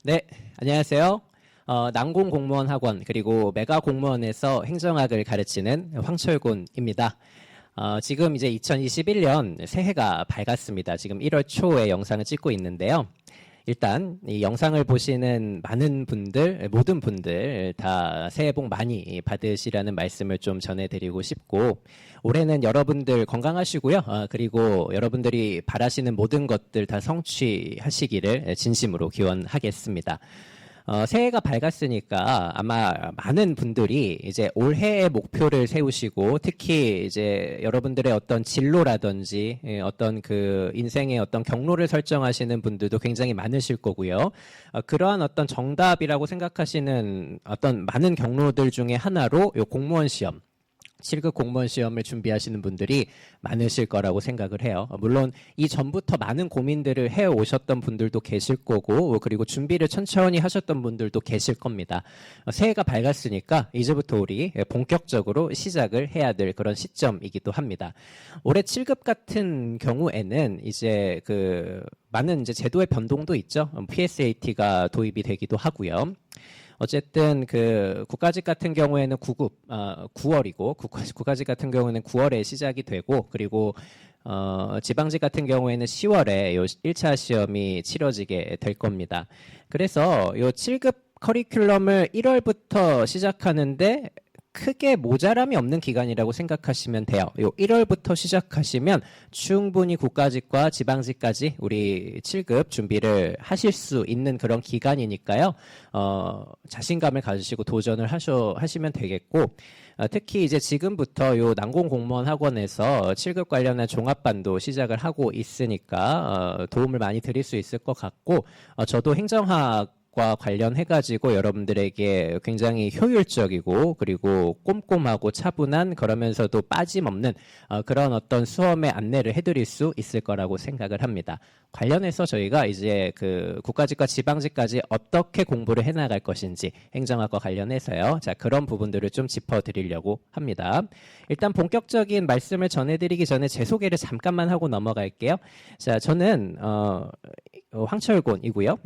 네, 안녕하세요. 난공공무원 학원 그리고 메가 공무원에서 행정학을 가르치는 황철곤입니다. 지금 이제 2021년 새해가 밝았습니다. 지금 1월 초에 영상을 찍고 있는데요. 일단 이 영상을 보시는 많은 분들, 모든 분들 다 새해 복 많이 받으시라는 말씀을 좀 전해드리고 싶고, 올해는 여러분들 건강하시고요. 그리고 여러분들이 바라시는 모든 것들 다 성취하시기를 진심으로 기원하겠습니다. 새해가 밝았으니까 아마 많은 분들이 이제 올해의 목표를 세우시고, 특히 이제 여러분들의 어떤 진로라든지 어떤 그 인생의 어떤 경로를 설정하시는 분들도 굉장히 많으실 거고요. 그러한 어떤 정답이라고 생각하시는 어떤 많은 경로들 중에 하나로 요 공무원 시험, 7급 공무원 시험을 준비하시는 분들이 많으실 거라고 생각을 해요. 물론 이 전부터 많은 고민들을 해오셨던 분들도 계실 거고, 그리고 준비를 천천히 하셨던 분들도 계실 겁니다. 새해가 밝았으니까 이제부터 우리 본격적으로 시작을 해야 될 그런 시점이기도 합니다. 올해 7급 같은 경우에는 이제 많은 이제 제도의 변동도 있죠. PSAT가 도입이 되기도 하고요. 어쨌든 국가직 같은 경우에는 9월이고 국가직 같은 경우에는 9월에 시작이 되고, 그리고 지방직 같은 경우에는 10월에 요 1차 시험이 치러지게 될 겁니다. 그래서 요 7급 커리큘럼을 1월부터 시작하는데 크게 모자람이 없는 기간이라고 생각하시면 돼요. 요 1월부터 시작하시면 충분히 국가직과 지방직까지 우리 7급 준비를 하실 수 있는 그런 기간이니까요. 자신감을 가지시고 도전을 하시면 되겠고, 특히 이제 지금부터 요 난공공무원 학원에서 7급 관련한 종합반도 시작을 하고 있으니까 도움을 많이 드릴 수 있을 것 같고, 저도 행정학 과 관련해가지고 여러분들에게 굉장히 효율적이고 그리고 꼼꼼하고 차분한, 그러면서도 빠짐없는 그런 어떤 수험의 안내를 해드릴 수 있을 거라고 생각을 합니다. 관련해서 저희가 이제 국가직과 지방직까지 어떻게 공부를 해나갈 것인지 행정학과 관련해서요. 자, 그런 부분들을 좀 짚어드리려고 합니다. 일단 본격적인 말씀을 전해드리기 전에 제 소개를 잠깐만 하고 넘어갈게요. 자, 저는 황철곤이고요.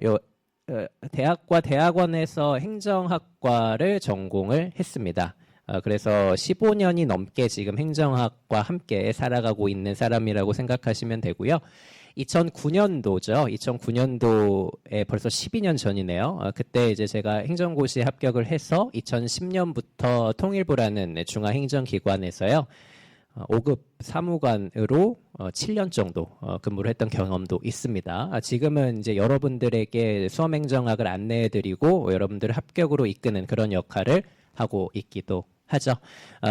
대학과 대학원에서 행정학과를 전공을 했습니다. 그래서 15년이 넘게 지금 행정학과 함께 살아가고 있는 사람이라고 생각하시면 되고요. 2009년도죠. 2009년도에 벌써 12년 전이네요. 그때 이제 제가 행정고시에 합격을 해서 2010년부터 통일부라는 중앙행정기관에서요. 5급 사무관으로 7년 정도 근무를 했던 경험도 있습니다. 지금은 이제 여러분들에게 수험행정학을 안내해드리고 여러분들을 합격으로 이끄는 그런 역할을 하고 있기도 하죠.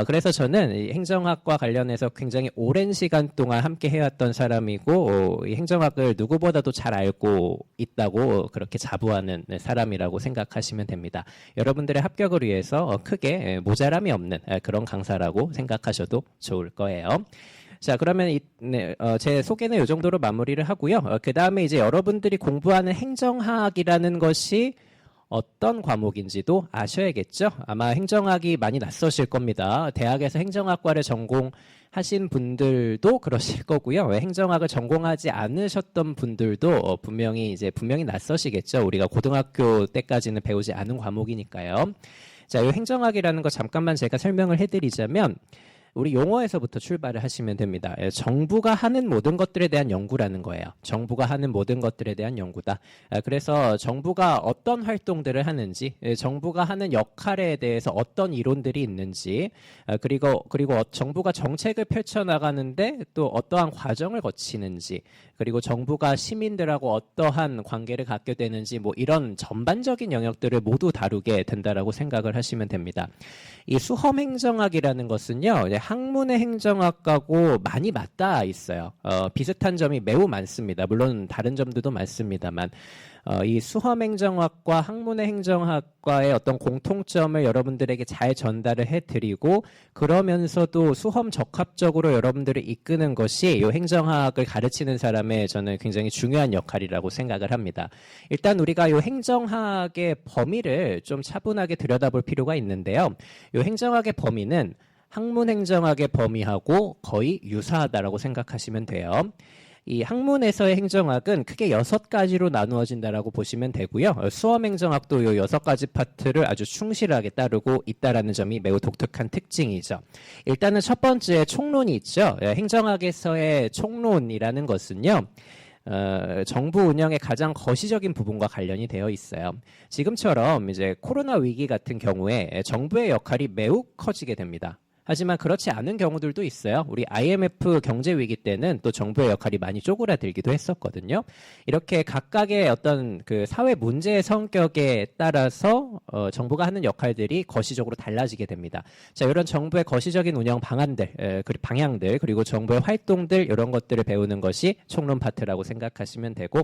그래서 저는 이 행정학과 관련해서 굉장히 오랜 시간 동안 함께 해왔던 사람이고, 이 행정학을 누구보다도 잘 알고 있다고 그렇게 자부하는 사람이라고 생각하시면 됩니다. 여러분들의 합격을 위해서 크게 모자람이 없는 그런 강사라고 생각하셔도 좋을 거예요. 자, 그러면 제 소개는 이 정도로 마무리를 하고요. 그 다음에 이제 여러분들이 공부하는 행정학이라는 것이 어떤 과목인지도 아셔야겠죠. 아마 행정학이 많이 낯서실 겁니다. 대학에서 행정학과를 전공하신 분들도 그러실 거고요. 행정학을 전공하지 않으셨던 분들도 분명히 낯서시겠죠. 우리가 고등학교 때까지는 배우지 않은 과목이니까요. 자, 이 행정학이라는 거 잠깐만 제가 설명을 해드리자면, 우리 용어에서부터 출발을 하시면 됩니다. 정부가 하는 모든 것들에 대한 연구라는 거예요. 정부가 하는 모든 것들에 대한 연구다. 그래서 정부가 어떤 활동들을 하는지, 정부가 하는 역할에 대해서 어떤 이론들이 있는지, 그리고 정부가 정책을 펼쳐나가는데 또 어떠한 과정을 거치는지, 그리고 정부가 시민들하고 어떠한 관계를 갖게 되는지, 뭐 이런 전반적인 영역들을 모두 다루게 된다라고 생각을 하시면 됩니다. 이 수험행정학이라는 것은요, 학문의 행정학하고 많이 맞닿아 있어요. 비슷한 점이 매우 많습니다. 물론 다른 점들도 많습니다만, 이 수험행정학과 학문의 행정학과의 어떤 공통점을 여러분들에게 잘 전달을 해드리고, 그러면서도 수험 적합적으로 여러분들을 이끄는 것이 이 행정학을 가르치는 사람의 저는 굉장히 중요한 역할이라고 생각을 합니다. 일단 우리가 이 행정학의 범위를 좀 차분하게 들여다볼 필요가 있는데요. 이 행정학의 범위는 학문행정학의 범위하고 거의 유사하다라고 생각하시면 돼요. 이 학문에서의 행정학은 크게 6가지로 나누어진다라고 보시면 되고요. 수험 행정학도 이 6가지 파트를 아주 충실하게 따르고 있다라는 점이 매우 독특한 특징이죠. 일단은 첫 번째 총론이 있죠. 행정학에서의 총론이라는 것은요. 정부 운영의 가장 거시적인 부분과 관련이 되어 있어요. 지금처럼 이제 코로나 위기 같은 경우에 정부의 역할이 매우 커지게 됩니다. 하지만 그렇지 않은 경우들도 있어요. 우리 IMF 경제 위기 때는 또 정부의 역할이 많이 쪼그라들기도 했었거든요. 이렇게 각각의 어떤 그 사회 문제의 성격에 따라서 정부가 하는 역할들이 거시적으로 달라지게 됩니다. 자, 이런 정부의 거시적인 운영 방안들, 방향들, 그리고 정부의 활동들 이런 것들을 배우는 것이 총론 파트라고 생각하시면 되고,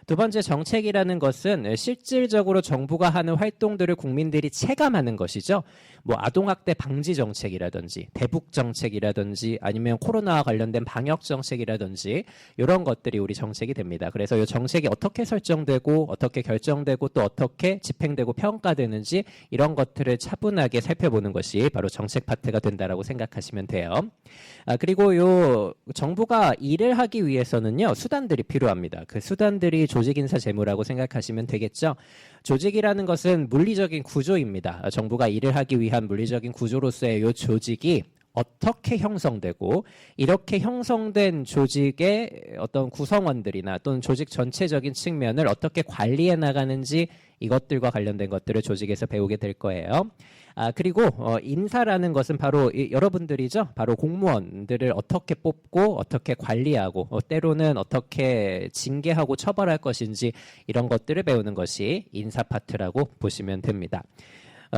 두 번째 정책이라는 것은 실질적으로 정부가 하는 활동들을 국민들이 체감하는 것이죠. 뭐 아동학대 방지 정책이라든지 대북 정책이라든지 아니면 코로나와 관련된 방역 정책이라든지 이런 것들이 우리 정책이 됩니다. 그래서 이 정책이 어떻게 설정되고 어떻게 결정되고 또 어떻게 집행되고 평가되는지 이런 것들을 차분하게 살펴보는 것이 바로 정책 파트가 된다라고 생각하시면 돼요. 그리고 요 정부가 일을 하기 위해서는요 수단들이 필요합니다. 그 수단들이 조직인사 재무라고 생각하시면 되겠죠. 조직이라는 것은 물리적인 구조입니다. 정부가 일을 하기 위한 물리적인 구조로서의 요 조직이 어떻게 형성되고 이렇게 형성된 조직의 어떤 구성원들이나 또는 조직 전체적인 측면을 어떻게 관리해 나가는지 이것들과 관련된 것들을 조직에서 배우게 될 거예요. 그리고 인사라는 것은 바로 여러분들이죠. 바로 공무원들을 어떻게 뽑고 어떻게 관리하고 때로는 어떻게 징계하고 처벌할 것인지 이런 것들을 배우는 것이 인사 파트라고 보시면 됩니다.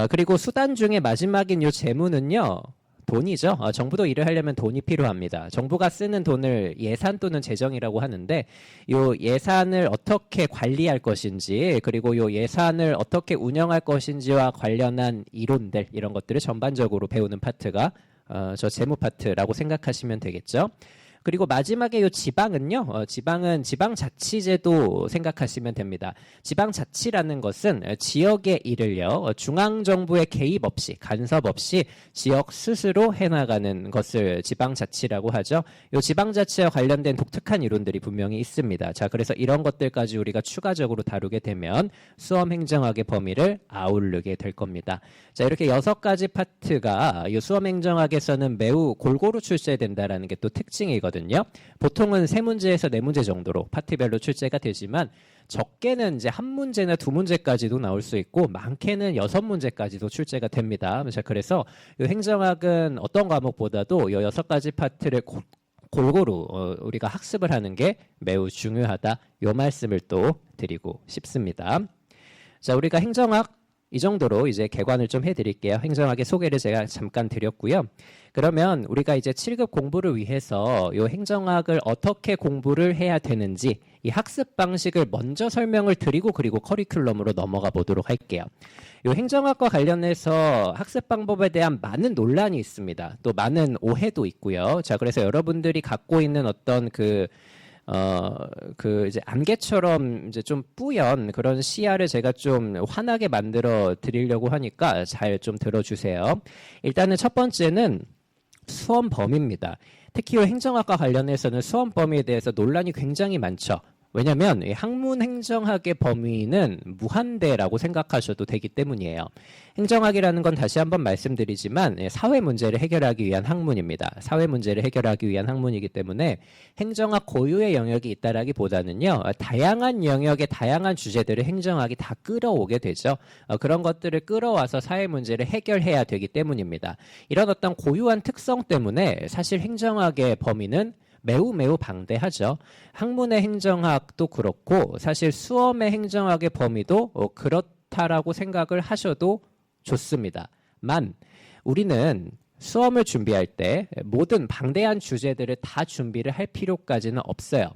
그리고 수단 중에 마지막인 요 재무는요. 돈이죠. 정부도 일을 하려면 돈이 필요합니다. 정부가 쓰는 돈을 예산 또는 재정이라고 하는데 요 예산을 어떻게 관리할 것인지 그리고 요 예산을 어떻게 운영할 것인지와 관련한 이론들 이런 것들을 전반적으로 배우는 파트가 저 재무 파트라고 생각하시면 되겠죠. 그리고 마지막에 요 지방은요. 지방은 지방자치제도 생각하시면 됩니다. 지방자치라는 것은 지역의 일을요. 중앙정부의 개입 없이 간섭 없이 지역 스스로 해나가는 것을 지방자치라고 하죠. 요 지방자치와 관련된 독특한 이론들이 분명히 있습니다. 자, 그래서 이런 것들까지 우리가 추가적으로 다루게 되면 수험행정학의 범위를 아우르게 될 겁니다. 자, 이렇게 6가지 파트가 이 수험행정학에서는 매우 골고루 출제된다라는 게 또 특징이거든요. 보통은 3문제에서 4문제 정도로 파트별로 출제가 되지만 적게는 이제 1문제나 2문제까지도 나올 수 있고 많게는 6문제까지도 출제가 됩니다. 자, 그래서 이 행정학은 어떤 과목보다도 이 6가지 파트를 골고루 우리가 학습을 하는 게 매우 중요하다. 이 말씀을 또 드리고 싶습니다. 자, 우리가 행정학 이 정도로 이제 개관을 좀 해드릴게요. 행정학의 소개를 제가 잠깐 드렸고요. 그러면 우리가 이제 7급 공부를 위해서 이 행정학을 어떻게 공부를 해야 되는지 이 학습 방식을 먼저 설명을 드리고 그리고 커리큘럼으로 넘어가 보도록 할게요. 이 행정학과 관련해서 학습 방법에 대한 많은 논란이 있습니다. 또 많은 오해도 있고요. 자, 그래서 여러분들이 갖고 있는 어떤 이제 안개처럼 이제 좀 뿌연 그런 시야를 제가 좀 환하게 만들어 드리려고 하니까 잘 좀 들어주세요. 일단은 첫 번째는 수험 범위입니다. 특히 행정학과 관련해서는 수험 범위에 대해서 논란이 굉장히 많죠. 왜냐하면 학문 행정학의 범위는 무한대라고 생각하셔도 되기 때문이에요. 행정학이라는 건 다시 한번 말씀드리지만 사회 문제를 해결하기 위한 학문입니다. 사회 문제를 해결하기 위한 학문이기 때문에 행정학 고유의 영역이 있다라기보다는요. 다양한 영역의 다양한 주제들을 행정학이 다 끌어오게 되죠. 그런 것들을 끌어와서 사회 문제를 해결해야 되기 때문입니다. 이런 어떤 고유한 특성 때문에 사실 행정학의 범위는 매우 방대하죠. 학문의 행정학도 그렇고 사실 수험의 행정학의 범위도 그렇다라고 생각을 하셔도 좋습니다. 우리는 수험을 준비할 때 모든 방대한 주제들을 다 준비를 할 필요까지는 없어요.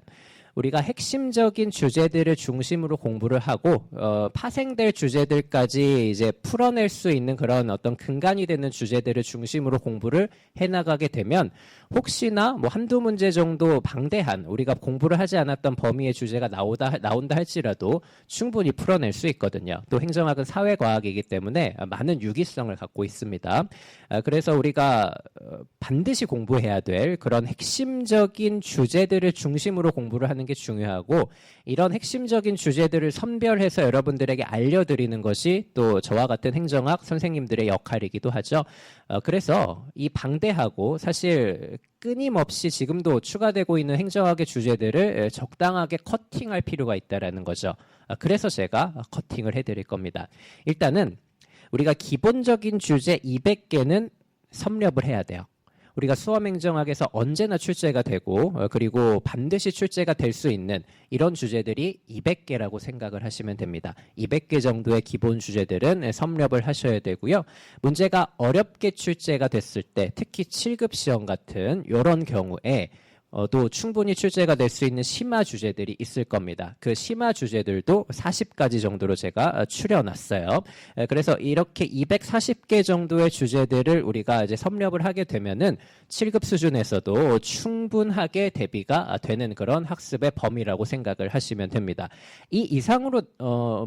우리가 핵심적인 주제들을 중심으로 공부를 하고 파생될 주제들까지 이제 풀어낼 수 있는 그런 어떤 근간이 되는 주제들을 중심으로 공부를 해나가게 되면 혹시나 뭐 한두 문제 정도 방대한 우리가 공부를 하지 않았던 범위의 주제가 나온다 할지라도 충분히 풀어낼 수 있거든요. 또 행정학은 사회과학이기 때문에 많은 유기성을 갖고 있습니다. 그래서 우리가 반드시 공부해야 될 그런 핵심적인 주제들을 중심으로 공부를 하는 게 중요하고, 이런 핵심적인 주제들을 선별해서 여러분들에게 알려드리는 것이 또 저와 같은 행정학 선생님들의 역할이기도 하죠. 그래서 이 방대하고 사실 끊임없이 지금도 추가되고 있는 행정학의 주제들을 적당하게 커팅할 필요가 있다는 거죠. 그래서 제가 커팅을 해드릴 겁니다. 일단은 우리가 기본적인 주제 200개는 섭렵을 해야 돼요. 우리가 수험행정학에서 언제나 출제가 되고 그리고 반드시 출제가 될 수 있는 이런 주제들이 200개라고 생각을 하시면 됩니다. 200개 정도의 기본 주제들은 섭렵을 하셔야 되고요. 문제가 어렵게 출제가 됐을 때, 특히 7급 시험 같은 이런 경우에 또 충분히 출제가 될 수 있는 심화 주제들이 있을 겁니다. 그 심화 주제들도 40가지 정도로 제가 추려놨어요. 그래서 이렇게 240개 정도의 주제들을 우리가 이제 섭렵을 하게 되면은 7급 수준에서도 충분하게 대비가 되는 그런 학습의 범위라고 생각을 하시면 됩니다. 이 이상으로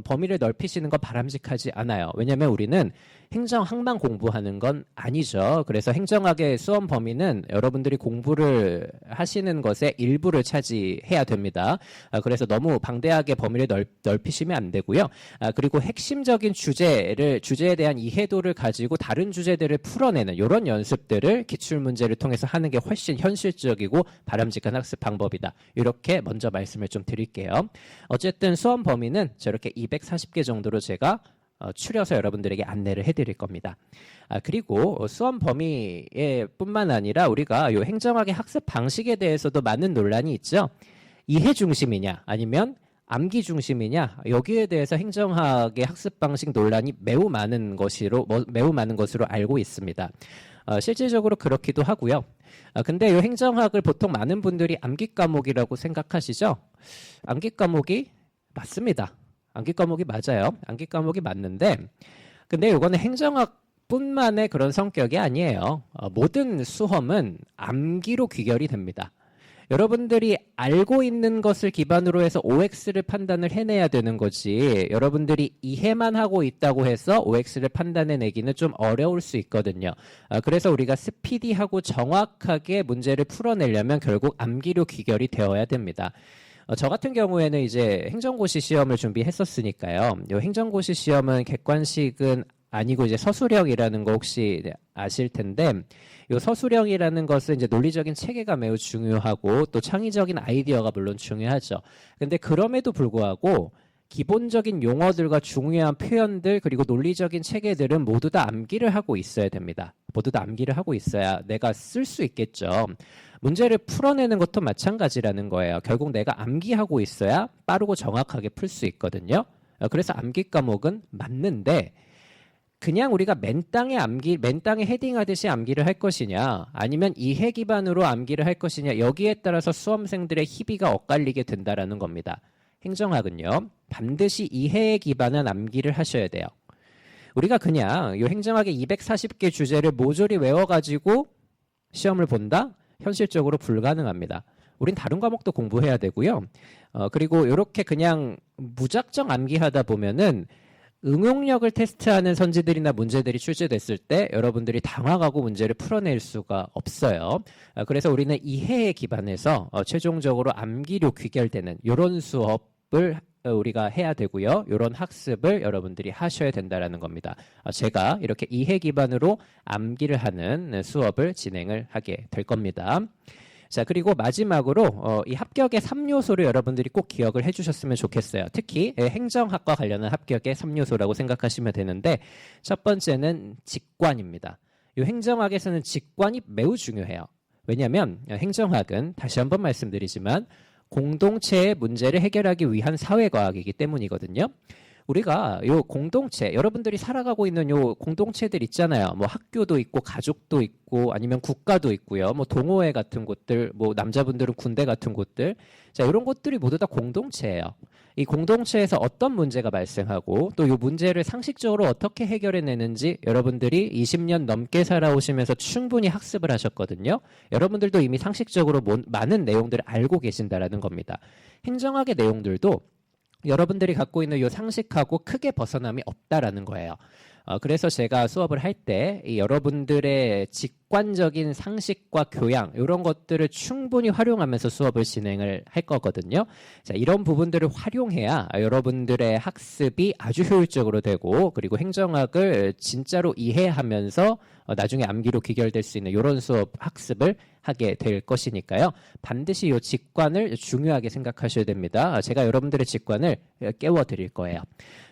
범위를 넓히시는 건 바람직하지 않아요. 왜냐하면 우리는 행정학만 공부하는 건 아니죠. 그래서 행정학의 수험 범위는 여러분들이 공부를 하시는 것의 일부를 차지해야 됩니다. 그래서 너무 방대하게 범위를 넓히시면 안 되고요. 그리고 핵심적인 주제에 대한 이해도를 가지고 다른 주제들을 풀어내는 이런 연습들을 기출문제를 통해서 하는 게 훨씬 현실적이고 바람직한 학습 방법이다. 이렇게 먼저 말씀을 좀 드릴게요. 어쨌든 수험 범위는 저렇게 240개 정도로 제가 추려서 여러분들에게 안내를 해드릴 겁니다. 그리고 수험 범위에 뿐만 아니라 우리가 이 행정학의 학습 방식에 대해서도 많은 논란이 있죠. 이해 중심이냐 아니면 암기 중심이냐, 여기에 대해서 행정학의 학습 방식 논란이 매우 많은 것으로 알고 있습니다. 실질적으로 그렇기도 하고요. 근데 이 행정학을 보통 많은 분들이 암기 과목이라고 생각하시죠? 암기 과목이 맞습니다. 암기 과목이 맞아요. 암기 과목이 맞는데, 근데 이거는 행정학뿐만의 그런 성격이 아니에요. 모든 수험은 암기로 귀결이 됩니다. 여러분들이 알고 있는 것을 기반으로 해서 OX를 판단을 해내야 되는 거지, 여러분들이 이해만 하고 있다고 해서 OX를 판단해내기는 좀 어려울 수 있거든요. 그래서 우리가 스피디하고 정확하게 문제를 풀어내려면 결국 암기로 귀결이 되어야 됩니다. 저 같은 경우에는 이제 행정고시 시험을 준비했었으니까요. 이 행정고시 시험은 객관식은 아니고 이제 서술형이라는 거 혹시 아실 텐데, 이 서술형이라는 것은 이제 논리적인 체계가 매우 중요하고 또 창의적인 아이디어가 물론 중요하죠. 근데 그럼에도 불구하고 기본적인 용어들과 중요한 표현들 그리고 논리적인 체계들은 모두 다 암기를 하고 있어야 됩니다. 모두 다 암기를 하고 있어야 내가 쓸 수 있겠죠. 문제를 풀어내는 것도 마찬가지라는 거예요. 결국 내가 암기하고 있어야 빠르고 정확하게 풀 수 있거든요. 그래서 암기 과목은 맞는데, 그냥 우리가 맨땅에 헤딩하듯이 암기를 할 것이냐 아니면 이해 기반으로 암기를 할 것이냐, 여기에 따라서 수험생들의 희비가 엇갈리게 된다라는 겁니다. 행정학은요, 반드시 이해에 기반한 암기를 하셔야 돼요. 우리가 그냥 이 행정학의 240개 주제를 모조리 외워가지고 시험을 본다? 현실적으로 불가능합니다. 우린 다른 과목도 공부해야 되고요. 그리고 이렇게 그냥 무작정 암기하다 보면은 응용력을 테스트하는 선지들이나 문제들이 출제됐을 때 여러분들이 당황하고 문제를 풀어낼 수가 없어요. 그래서 우리는 이해에 기반해서 최종적으로 암기로 귀결되는 이런 수업을 우리가 해야 되고요. 이런 학습을 여러분들이 하셔야 된다는 겁니다. 제가 이렇게 이해 기반으로 암기를 하는 수업을 진행을 하게 될 겁니다. 자, 그리고 마지막으로 이 합격의 3요소를 여러분들이 꼭 기억을 해주셨으면 좋겠어요. 특히 행정학과 관련한 합격의 3요소라고 생각하시면 되는데, 첫 번째는 직관입니다. 이 행정학에서는 직관이 매우 중요해요. 왜냐하면 행정학은 다시 한번 말씀드리지만 공동체의 문제를 해결하기 위한 사회과학이기 때문이거든요. 우리가 요 공동체, 여러분들이 살아가고 있는 요 공동체들 있잖아요. 뭐 학교도 있고 가족도 있고 아니면 국가도 있고요. 뭐 동호회 같은 곳들, 뭐 남자분들은 군대 같은 곳들. 자, 이런 것들이 모두 다 공동체예요. 이 공동체에서 어떤 문제가 발생하고 또 이 문제를 상식적으로 어떻게 해결해내는지 여러분들이 20년 넘게 살아오시면서 충분히 학습을 하셨거든요. 여러분들도 이미 상식적으로 많은 내용들을 알고 계신다라는 겁니다. 행정학의 내용들도 여러분들이 갖고 있는 이 상식하고 크게 벗어남이 없다라는 거예요. 그래서 제가 수업을 할 때 여러분들의 직관적인 상식과 교양 이런 것들을 충분히 활용하면서 수업을 진행을 할 거거든요. 자, 이런 부분들을 활용해야 여러분들의 학습이 아주 효율적으로 되고 그리고 행정학을 진짜로 이해하면서 나중에 암기로 귀결될 수 있는 이런 수업 학습을 하게 될 것이니까요. 반드시 이 직관을 중요하게 생각하셔야 됩니다. 제가 여러분들의 직관을 깨워드릴 거예요.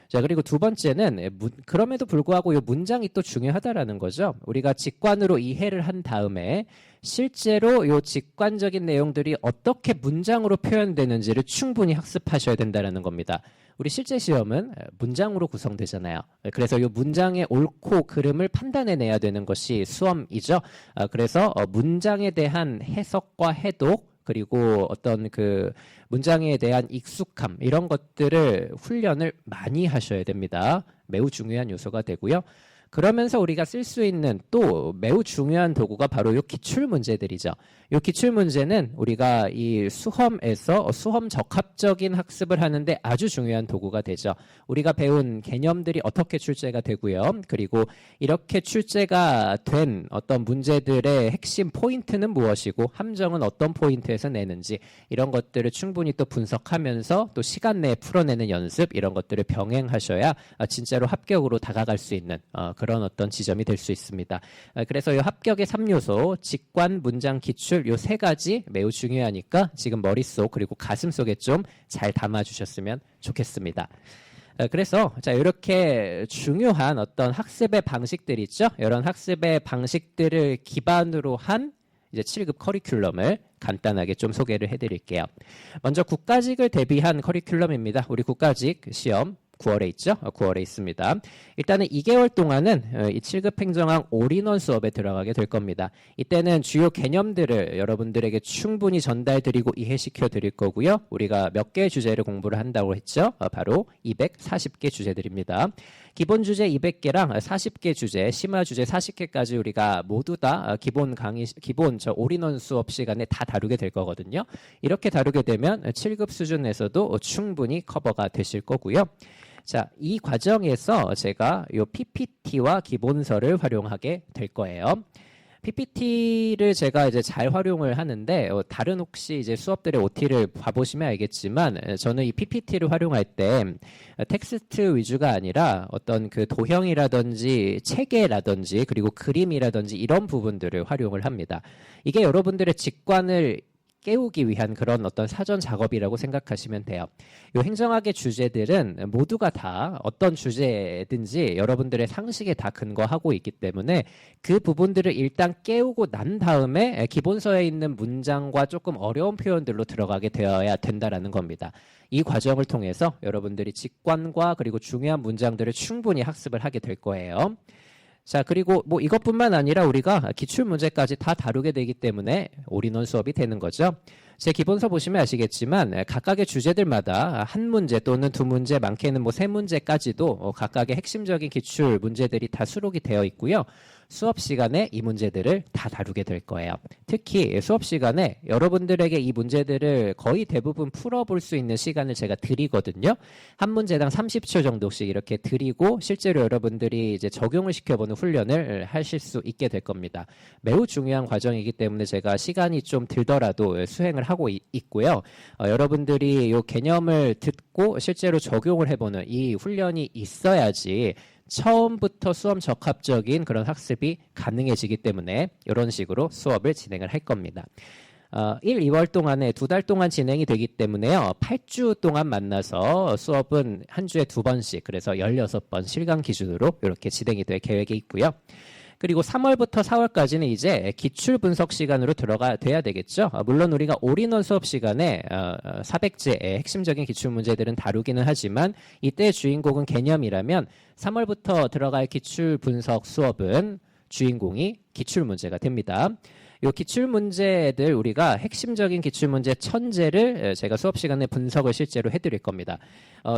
자, 그리고 두 번째는 그럼에도 불구하고 이 문장이 또 중요하다라는 거죠. 우리가 직관으로 이해를 한 다음에 실제로 이 직관적인 내용들이 어떻게 문장으로 표현되는지를 충분히 학습하셔야 된다라는 겁니다. 우리 실제 시험은 문장으로 구성되잖아요. 그래서 이 문장의 옳고 그름을 판단해내야 되는 것이 수험이죠. 그래서 문장에 대한 해석과 해독 그리고 어떤 그 문장에 대한 익숙함 이런 것들을 훈련을 많이 하셔야 됩니다. 매우 중요한 요소가 되고요. 그러면서 우리가 쓸 수 있는 또 매우 중요한 도구가 바로 이 기출 문제들이죠. 이 기출 문제는 우리가 이 수험에서 수험 적합적인 학습을 하는데 아주 중요한 도구가 되죠. 우리가 배운 개념들이 어떻게 출제가 되고요. 그리고 이렇게 출제가 된 어떤 문제들의 핵심 포인트는 무엇이고 함정은 어떤 포인트에서 내는지 이런 것들을 충분히 또 분석하면서 또 시간 내에 풀어내는 연습 이런 것들을 병행하셔야 진짜로 합격으로 다가갈 수 있는 그런 어떤 지점이 될 수 있습니다. 그래서 이 합격의 3요소, 직관, 문장, 기출 이 세 가지 매우 중요하니까 지금 머릿속 그리고 가슴속에 좀 잘 담아주셨으면 좋겠습니다. 그래서 자 이렇게 중요한 어떤 학습의 방식들 있죠. 이런 학습의 방식들을 기반으로 한 이제 7급 커리큘럼을 간단하게 좀 소개를 해드릴게요. 먼저 국가직을 대비한 커리큘럼입니다. 우리 국가직 시험 9월에 있죠? 9월에 있습니다. 일단은 2개월 동안은 이 7급 행정학 올인원 수업에 들어가게 될 겁니다. 이때는 주요 개념들을 여러분들에게 충분히 전달드리고 이해시켜 드릴 거고요. 우리가 몇 개의 주제를 공부를 한다고 했죠? 바로 240개 주제들입니다. 기본 주제 200개랑 40개 주제, 심화 주제 40개까지 우리가 모두 다 기본 올인원 수업 시간에 다 다루게 될 거거든요. 이렇게 다루게 되면 7급 수준에서도 충분히 커버가 되실 거고요. 자, 이 과정에서 제가 이 PPT와 기본서를 활용하게 될 거예요. PPT를 제가 이제 잘 활용을 하는데 다른 혹시 이제 수업들의 OT를 봐보시면 알겠지만 저는 이 PPT를 활용할 때 텍스트 위주가 아니라 어떤 그 도형이라든지 체계라든지 그리고 그림이라든지 이런 부분들을 활용을 합니다. 이게 여러분들의 직관을 깨우기 위한 그런 어떤 사전 작업이라고 생각하시면 돼요. 이 행정학의 주제들은 모두가 다 어떤 주제든지 여러분들의 상식에 다 근거하고 있기 때문에 그 부분들을 일단 깨우고 난 다음에 기본서에 있는 문장과 조금 어려운 표현들로 들어가게 되어야 된다라는 겁니다. 이 과정을 통해서 여러분들이 직관과 그리고 중요한 문장들을 충분히 학습을 하게 될 거예요. 자, 그리고 뭐 이것뿐만 아니라 우리가 기출 문제까지 다 다루게 되기 때문에 올인원 수업이 되는 거죠. 제 기본서 보시면 아시겠지만 각각의 주제들마다 한 문제 또는 두 문제, 많게는 뭐 세 문제까지도 각각의 핵심적인 기출 문제들이 다 수록이 되어 있고요. 수업 시간에 이 문제들을 다 다루게 될 거예요. 특히 수업 시간에 여러분들에게 이 문제들을 거의 대부분 풀어볼 수 있는 시간을 제가 드리거든요. 한 문제당 30초 정도씩 이렇게 드리고 실제로 여러분들이 이제 적용을 시켜보는 훈련을 하실 수 있게 될 겁니다. 매우 중요한 과정이기 때문에 제가 시간이 좀 들더라도 수행을 하고 있고요. 여러분들이 이 개념을 듣고 실제로 적용을 해보는 이 훈련이 있어야지 처음부터 수험 적합적인 그런 학습이 가능해지기 때문에 이런 식으로 수업을 진행을 할 겁니다. 1, 2월 동안에 2달 동안 진행이 되기 때문에요. 8주 동안 만나서 수업은 한 주에 2번씩 그래서 16번 실강 기준으로 이렇게 진행이 될 계획이 있고요. 그리고 3월부터 4월까지는 이제 기출 분석 시간으로 돼야 되겠죠. 물론 우리가 올인원 수업 시간에 400제의 핵심적인 기출 문제들은 다루기는 하지만 이때 주인공은 개념이라면 3월부터 들어갈 기출 분석 수업은 주인공이 기출 문제가 됩니다. 요 기출 문제들 우리가 핵심적인 기출 문제 1000제를 제가 수업 시간에 분석을 실제로 해드릴 겁니다.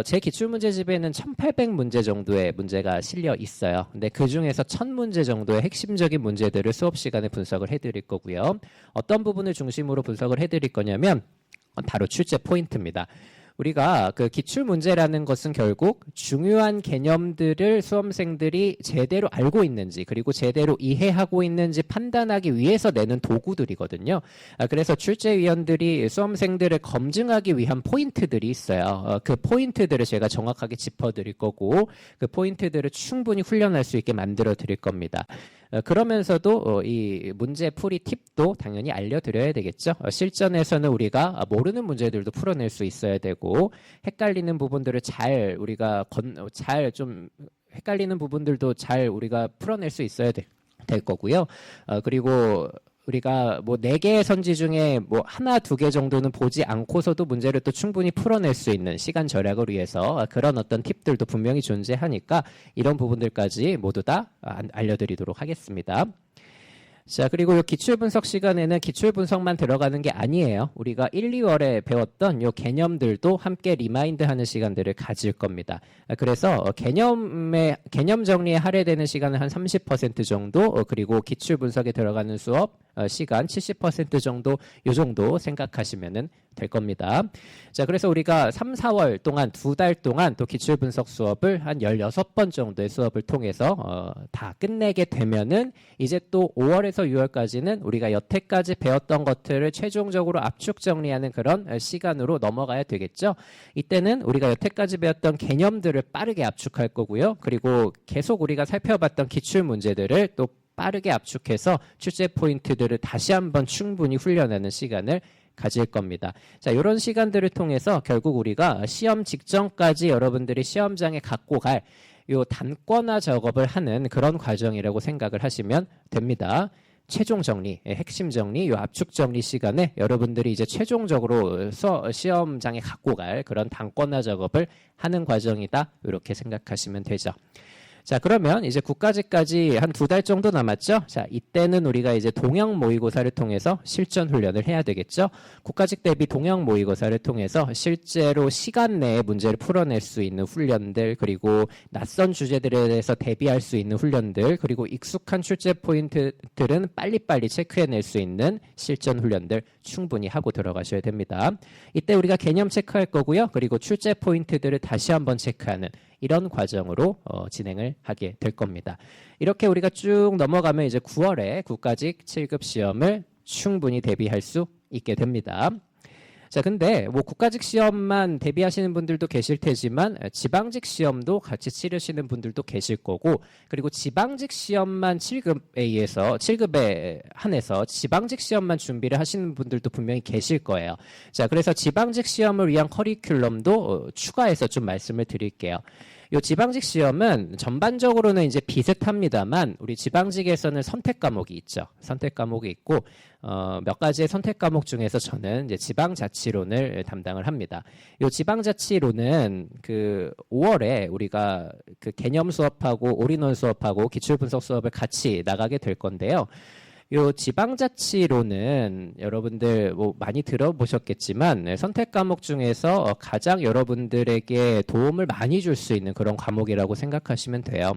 제 기출 문제집에는 1800문제 정도의 문제가 실려 있어요. 근데 그 중에서 1000문제 정도의 핵심적인 문제들을 수업 시간에 분석을 해드릴 거고요. 어떤 부분을 중심으로 분석을 해드릴 거냐면 바로 출제 포인트입니다. 우리가 그 기출 문제라는 것은 결국 중요한 개념들을 수험생들이 제대로 알고 있는지 그리고 제대로 이해하고 있는지 판단하기 위해서 내는 도구들이거든요. 그래서 출제위원들이 수험생들을 검증하기 위한 포인트들이 있어요. 그 포인트들을 제가 정확하게 짚어드릴 거고 그 포인트들을 충분히 훈련할 수 있게 만들어 드릴 겁니다. 그러면서도 이 문제 풀이 팁도 당연히 알려드려야 되겠죠. 실전에서는 우리가 모르는 문제들도 풀어낼 수 있어야 되고 헷갈리는 부분들을 잘 우리가 좀 헷갈리는 부분들도 잘 우리가 풀어낼 수 있어야 될 거고요. 그리고 우리가 뭐 4개의 선지 중에 뭐 하나, 2개 정도는 보지 않고서도 문제를 또 충분히 풀어낼 수 있는 시간 절약을 위해서 그런 어떤 팁들도 분명히 존재하니까 이런 부분들까지 모두 다 알려드리도록 하겠습니다. 자, 그리고 이 기출 분석 시간에는 기출 분석만 들어가는 게 아니에요. 우리가 1, 2월에 배웠던 요 개념들도 함께 리마인드하는 시간들을 가질 겁니다. 그래서 개념 정리에 할애되는 시간은 한 30% 정도, 그리고 기출 분석에 들어가는 수업 시간 70% 정도 요 정도 생각하시면 될 겁니다. 자, 그래서 우리가 3, 4월 동안 2달 동안 또 기출 분석 수업을 한 16번 정도의 수업을 통해서 다 끝내게 되면은 이제 또 5월에서 6월까지는 우리가 여태까지 배웠던 것들을 최종적으로 압축 정리하는 그런 시간으로 넘어가야 되겠죠. 이때는 우리가 여태까지 배웠던 개념들을 빠르게 압축할 거고요. 그리고 계속 우리가 살펴봤던 기출 문제들을 또 빠르게 압축해서 출제 포인트들을 다시 한번 충분히 훈련하는 시간을 가질 겁니다. 자, 이런 시간들을 통해서 결국 우리가 시험 직전까지 여러분들이 시험장에 갖고 갈 요 단권화 작업을 하는 그런 과정이라고 생각을 하시면 됩니다. 최종 정리, 핵심 정리, 요 압축 정리 시간에 여러분들이 이제 최종적으로 시험장에 갖고 갈 그런 단권화 작업을 하는 과정이다. 이렇게 생각하시면 되죠. 자, 그러면 이제 국가직까지 한 2달 정도 남았죠. 자, 이때는 우리가 이제 동형 모의고사를 통해서 실전 훈련을 해야 되겠죠. 국가직 대비 동형 모의고사를 통해서 실제로 시간 내에 문제를 풀어낼 수 있는 훈련들, 그리고 낯선 주제들에 대해서 대비할 수 있는 훈련들, 그리고 익숙한 출제 포인트들은 빨리빨리 체크해낼 수 있는 실전 훈련들 충분히 하고 들어가셔야 됩니다. 이때 우리가 개념 체크할 거고요. 그리고 출제 포인트들을 다시 한번 체크하는 이런 과정으로 진행을 하게 될 겁니다. 이렇게 우리가 쭉 넘어가면 이제 9월에 국가직 7급 시험을 충분히 대비할 수 있게 됩니다. 자, 근데 뭐 국가직 시험만 대비하시는 분들도 계실 테지만 지방직 시험도 같이 치르시는 분들도 계실 거고, 그리고 지방직 시험만 7급에 한해서 지방직 시험만 준비를 하시는 분들도 분명히 계실 거예요. 자, 그래서 지방직 시험을 위한 커리큘럼도 추가해서 좀 말씀을 드릴게요. 요 지방직 시험은 전반적으로는 이제 비슷합니다만 우리 지방직에서는 선택 과목이 있죠. 선택 과목이 있고 몇 가지의 선택 과목 중에서 저는 이제 지방자치론을 담당을 합니다. 요 지방자치론은 그 5월에 우리가 그 개념 수업하고 올인원 수업하고 기출 분석 수업을 같이 나가게 될 건데요. 요 지방자치론은 여러분들 뭐 많이 들어보셨겠지만 선택 과목 중에서 가장 여러분들에게 도움을 많이 줄 수 있는 그런 과목이라고 생각하시면 돼요.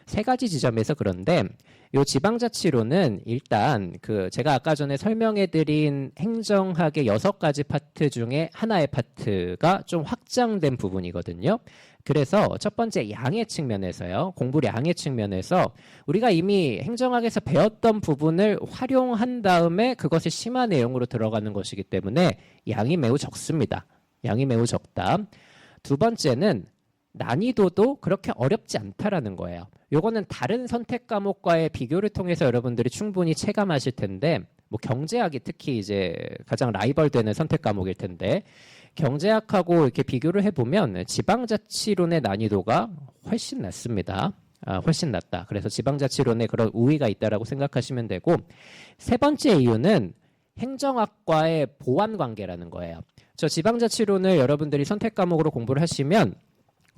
3가지 지점에서 그런데 요 지방자치론은 일단 그 제가 아까 전에 설명해드린 행정학의 6가지 파트 중에 하나의 파트가 좀 확장된 부분이거든요. 그래서 첫 번째 양의 측면에서요. 공부량의 측면에서 우리가 이미 행정학에서 배웠던 부분을 활용한 다음에 그것을 심화 내용으로 들어가는 것이기 때문에 양이 매우 적습니다. 양이 매우 적다. 두 번째는 난이도도 그렇게 어렵지 않다라는 거예요. 요거는 다른 선택 과목과의 비교를 통해서 여러분들이 충분히 체감하실 텐데, 뭐 경제학이 특히 이제 가장 라이벌 되는 선택 과목일 텐데, 경제학하고 이렇게 비교를 해보면 지방자치론의 난이도가 훨씬 낮습니다. 훨씬 낫다. 그래서 지방자치론에 그런 우위가 있다라고 생각하시면 되고, 세 번째 이유는 행정학과의 보완 관계라는 거예요. 저 지방자치론을 여러분들이 선택 과목으로 공부를 하시면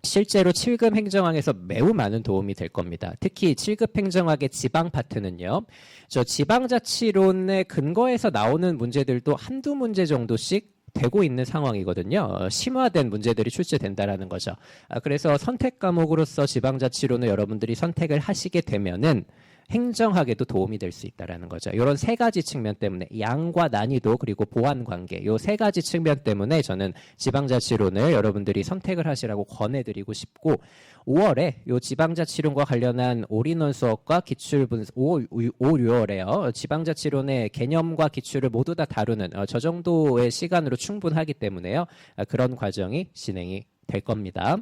실제로 7급 행정학에서 매우 많은 도움이 될 겁니다. 특히 7급 행정학의 지방 파트는요. 저 지방자치론의 근거에서 나오는 문제들도 한두 문제 정도씩 되고 있는 상황이거든요. 심화된 문제들이 출제된다라는 거죠. 그래서 선택 과목으로서 지방자치론을 여러분들이 선택을 하시게 되면은 행정학에도 도움이 될 수 있다라는 거죠. 이런 세 가지 측면 때문에 양과 난이도 그리고 보완 관계 이 세 가지 측면 때문에 저는 지방자치론을 여러분들이 선택을 하시라고 권해드리고 싶고 5월에 이 지방자치론과 관련한 올인원 수업과 기출분석 5, 6월에요. 지방자치론의 개념과 기출을 모두 다 다루는 저 정도의 시간으로 충분하기 때문에요. 그런 과정이 진행이 될 겁니다.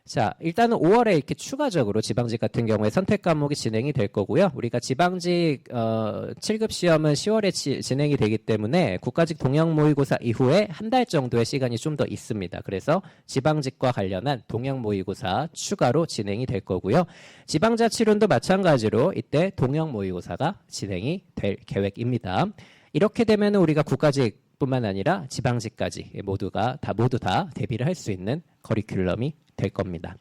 자, 일단은 5월에 이렇게 추가적으로 지방직 같은 경우에 선택 과목이 진행이 될 거고요. 우리가 지방직 7급 시험은 10월에 진행이 되기 때문에 국가직 동형 모의고사 이후에 한 달 정도의 시간이 좀 더 있습니다. 그래서 지방직과 관련한 동형 모의고사 추가로 진행이 될 거고요. 지방자치론도 마찬가지로 이때 동형 모의고사가 진행이 될 계획입니다. 이렇게 되면 우리가 국가직 뿐만 아니라 지방직까지 모두 다 대비를 할 수 있는 커리큘럼이 될 겁니다.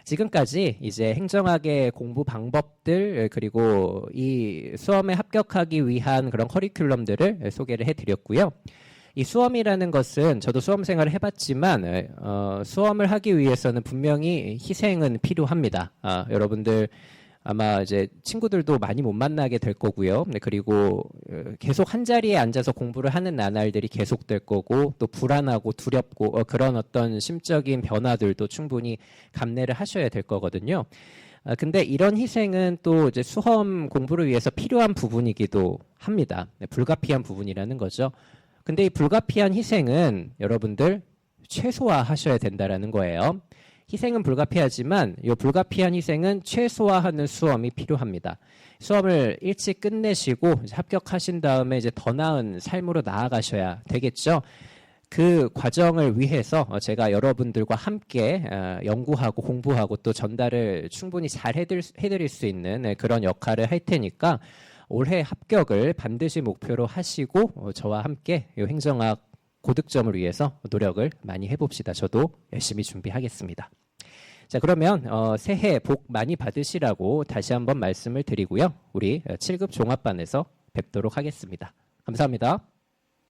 지금까지 이제 행정학의 공부 방법들 그리고 이 수험에 합격하기 위한 그런 커리큘럼들을 소개를 해드렸고요. 이 수험이라는 것은 저도 수험 생활을 해봤지만 수험을 하기 위해서는 분명히 희생은 필요합니다. 여러분들 아마 이제 친구들도 많이 못 만나게 될 거고요. 그리고 계속 한 자리에 앉아서 공부를 하는 나날들이 계속될 거고 또 불안하고 두렵고 그런 어떤 심적인 변화들도 충분히 감내를 하셔야 될 거거든요. 근데 이런 희생은 또 이제 수험 공부를 위해서 필요한 부분이기도 합니다. 불가피한 부분이라는 거죠. 근데 이 불가피한 희생은 여러분들 최소화하셔야 된다라는 거예요. 희생은 불가피하지만 이 불가피한 희생은 최소화하는 수험이 필요합니다. 수험을 일찍 끝내시고 이제 합격하신 다음에 이제 더 나은 삶으로 나아가셔야 되겠죠. 그 과정을 위해서 제가 여러분들과 함께 연구하고 공부하고 또 전달을 충분히 잘 해드릴 수 있는 그런 역할을 할 테니까 올해 합격을 반드시 목표로 하시고 저와 함께 이 행정학 고득점을 위해서 노력을 많이 해봅시다. 저도 열심히 준비하겠습니다. 자, 그러면 새해 복 많이 받으시라고 다시 한번 말씀을 드리고요. 우리 7급 종합반에서 뵙도록 하겠습니다. 감사합니다.